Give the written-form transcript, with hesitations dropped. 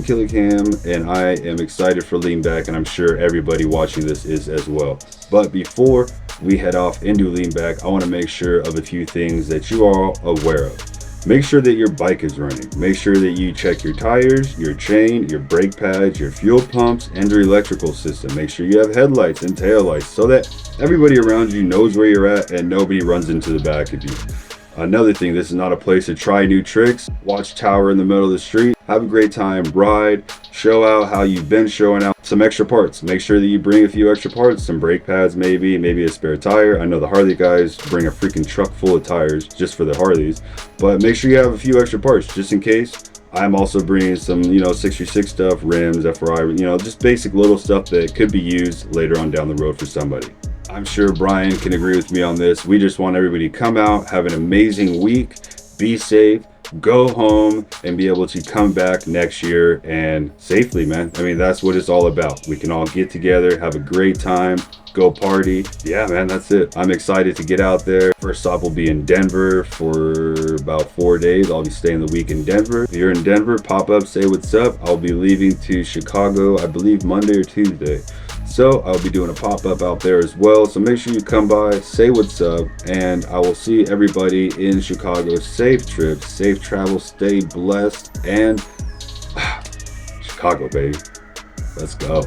Killicam, and I am excited for Lean Back, and I'm sure everybody watching this is as well. But before we head off into Lean Back, I want to make sure of a few things that you are aware of. Make sure that your bike is running. Make sure that you check your tires, your chain, your brake pads, your fuel pumps, and your electrical system. Make sure you have headlights and taillights so that everybody around you knows where you're at and nobody runs into the back of you. Another thing, this is not a place to try new tricks. Watch tower in the middle of the street, have a great time, ride, show out how you've been showing out. Some extra parts, make sure that you bring a few extra parts, some brake pads maybe a spare tire. I know the Harley guys bring a freaking truck full of tires just for the Harleys, but make sure you have a few extra parts just in case. I'm also bringing some, 636 stuff, rims, FRI, just basic little stuff that could be used later on down the road for somebody. I'm sure Brian can agree with me on this. We just want everybody to come out, have an amazing week, be safe, go home, and be able to come back next year and safely, man. I mean, that's what it's all about. We can all get together, have a great time, go party. Yeah, man, that's it. I'm excited to get out there. First stop will be in Denver for about 4 days. I'll be staying the week in Denver. If you're in Denver, pop up, say what's up. I'll be leaving to Chicago, I believe Monday or Tuesday. So I'll be doing a pop-up out there as well. So make sure you come by, say what's up, and I will see everybody in Chicago. Safe trips, safe travel, stay blessed, and Chicago, baby. Let's go.